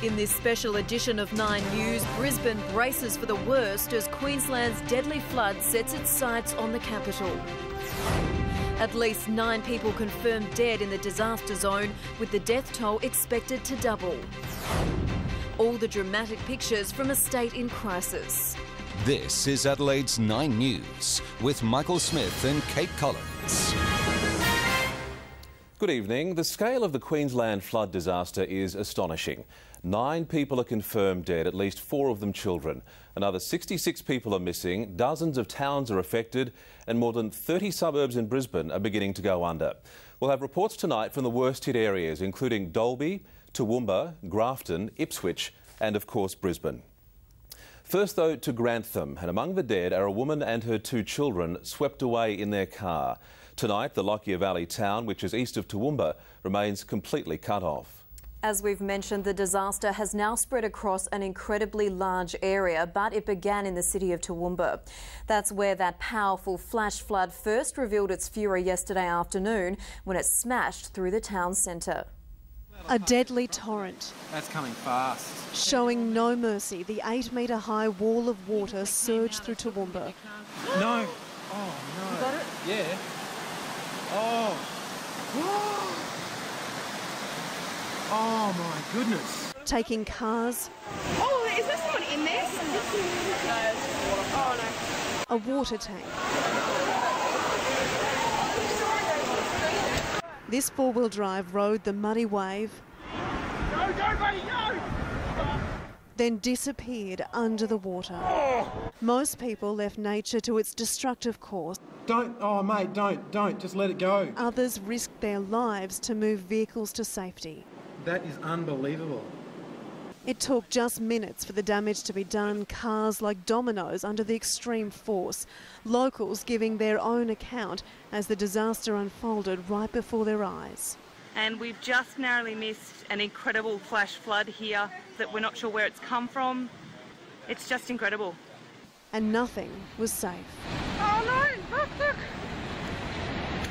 In this special edition of 9 News, Brisbane braces for the worst as Queensland's deadly flood sets its sights on the capital. At least 9 people confirmed dead in the disaster zone, with the death toll expected to double. All the dramatic pictures from a state in crisis. This is Adelaide's 9 News with Michael Smith and Kate Collins. Good evening. The scale of the Queensland flood disaster is astonishing. 9 people are confirmed dead, at least 4 of them children. Another 66 people are missing, dozens of towns are affected, and more than 30 suburbs in Brisbane are beginning to go under. We'll have reports tonight from the worst hit areas, including Dalby, Toowoomba, Grafton, Ipswich and, of course, Brisbane. First, though, to Grantham, and among the dead are a woman and her 2 children swept away in their car. Tonight, the Lockyer Valley town, which is east of Toowoomba, remains completely cut off. As we've mentioned, the disaster has now spread across an incredibly large area, but it began in the city of Toowoomba. That's where that powerful flash flood first revealed its fury yesterday afternoon when it smashed through the town centre. A deadly torrent. That's coming fast. Showing no mercy, the 8-metre high wall of water surged through Toowoomba. No. Oh, no. You got it? Yeah. Oh. Oh, my goodness. Taking cars. Oh, is there someone in there? No. Oh, no. A water tank. This 4-wheel drive rode the muddy wave. Go, buddy, go! Then disappeared under the water. Most people left nature to its destructive course. Don't, oh mate, don't, just let it go. Others risked their lives to move vehicles to safety. That is unbelievable. It took just minutes for the damage to be done, cars like dominoes under the extreme force. Locals giving their own account as the disaster unfolded right before their eyes. And we've just narrowly missed an incredible flash flood here that we're not sure where it's come from. It's just incredible. And nothing was safe. Oh, no, look.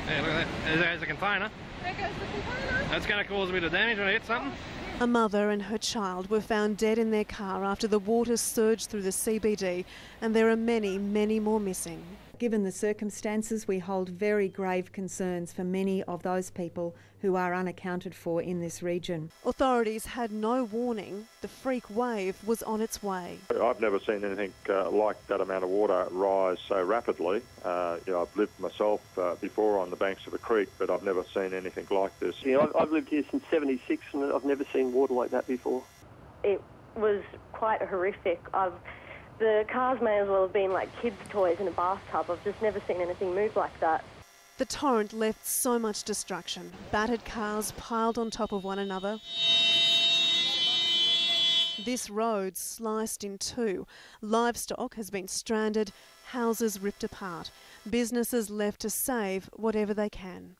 Hey, look at that. There's a container. There goes the container. That's going to cause a bit of damage when it hits something. A mother and her child were found dead in their car after the water surged through the CBD, and there are many, many more missing. Given the circumstances, we hold very grave concerns for many of those people who are unaccounted for in this region. Authorities had no warning. The freak wave was on its way. I've never seen anything like that amount of water rise so rapidly. I've lived myself before on the banks of a creek, but I've never seen anything like this. Yeah, I've lived here since '76 and I've never seen water like that before. It was quite horrific. The cars may as well have been like kids' toys in a bathtub. I've just never seen anything move like that. The torrent left so much destruction. Battered cars piled on top of one another. This road sliced in 2. Livestock has been stranded, houses ripped apart, businesses left to save whatever they can.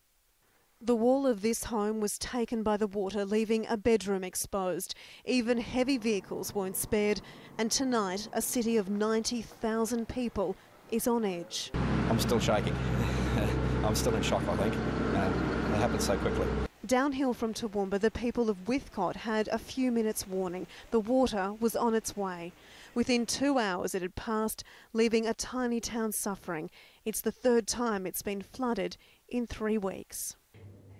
The wall of this home was taken by the water, leaving a bedroom exposed. Even heavy vehicles weren't spared, and tonight a city of 90,000 people is on edge. I'm still shaking. I'm still in shock, I think. It happened so quickly. Downhill from Toowoomba, the people of Whithcott had a few minutes warning. The water was on its way. Within 2 hours it had passed, leaving a tiny town suffering. It's the 3rd time it's been flooded in 3 weeks.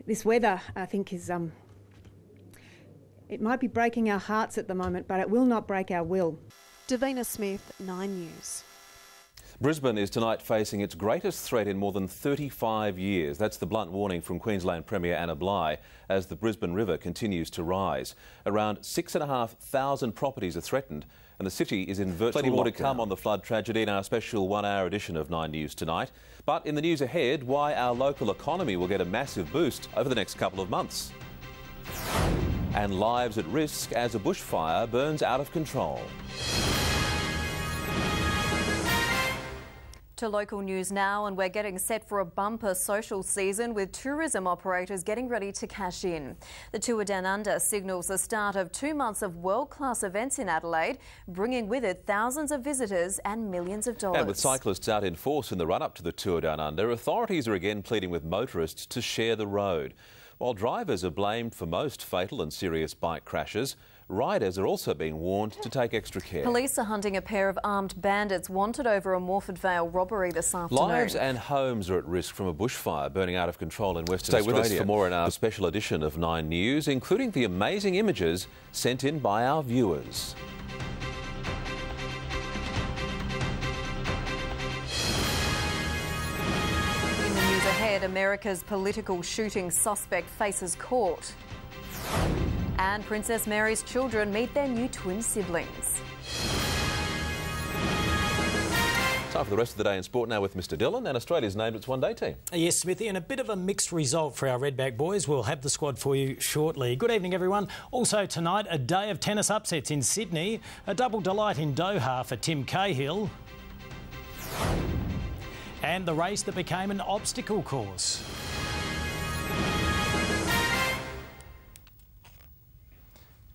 This weather, I think, is it might be breaking our hearts at the moment, but it will not break our will. Davina Smith, 9 News. Brisbane is tonight facing its greatest threat in more than 35 years. That's the blunt warning from Queensland Premier Anna Bligh as the Brisbane River continues to rise. Around 6,500 properties are threatened and the city is in virtual lockdown. Plenty more to come on the flood tragedy in our special 1-hour edition of 9 News tonight. But in the news ahead, why our local economy will get a massive boost over the next couple of months. And lives at risk as a bushfire burns out of control. To local news now, and we're getting set for a bumper social season with tourism operators getting ready to cash in. The Tour Down Under signals the start of 2 months of world-class events in Adelaide, bringing with it thousands of visitors and millions of dollars. And with cyclists out in force in the run-up to the Tour Down Under, authorities are again pleading with motorists to share the road. While drivers are blamed for most fatal and serious bike crashes, riders are also being warned to take extra care. Police are hunting a pair of armed bandits wanted over a Morford Vale robbery this afternoon. Lives and homes are at risk from a bushfire burning out of control in Western Australia. Stay with us for more in our special edition of 9 News, including the amazing images sent in by our viewers. In the news ahead, America's political shooting suspect faces court. And Princess Mary's children meet their new twin siblings. Time for the rest of the day in sport now with Mr Dillon, and Australia's named its one-day team. Yes, Smithy, and a bit of a mixed result for our Redback boys. We'll have the squad for you shortly. Good evening, everyone. Also tonight, a day of tennis upsets in Sydney, a double delight in Doha for Tim Cahill, and the race that became an obstacle course.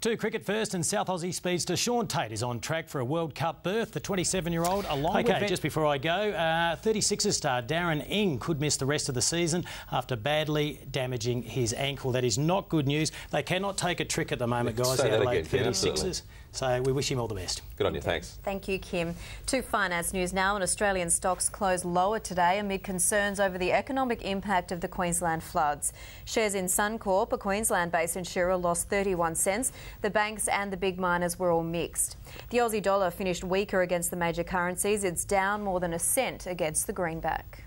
To cricket first, and South Aussie speedster Sean Tate is on track for a World Cup berth. The 27-year-old, along with... OK, just before I go, 36ers star Darren Ing could miss the rest of the season after badly damaging his ankle. That is not good news. They cannot take a trick at the moment, guys, the Adelaide 36ers. So we wish him all the best. Good on you, thanks. Thank you, Kim. To finance news now, and Australian stocks closed lower today amid concerns over the economic impact of the Queensland floods. Shares in Suncorp, a Queensland-based insurer, lost 31 cents. The banks and the big miners were all mixed. The Aussie dollar finished weaker against the major currencies. It's down more than a cent against the greenback.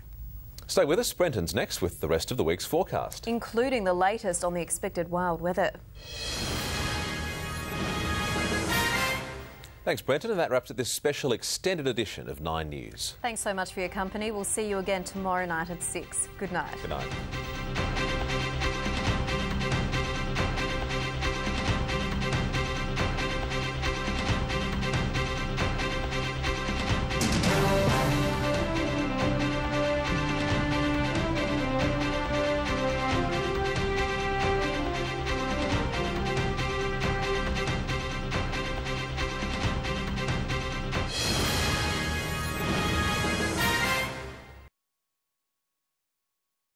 Stay with us. Brenton's next with the rest of the week's forecast, including the latest on the expected wild weather. Thanks, Brenton, and that wraps up this special extended edition of 9 News. Thanks so much for your company. We'll see you again tomorrow night at 6. Good night. Good night.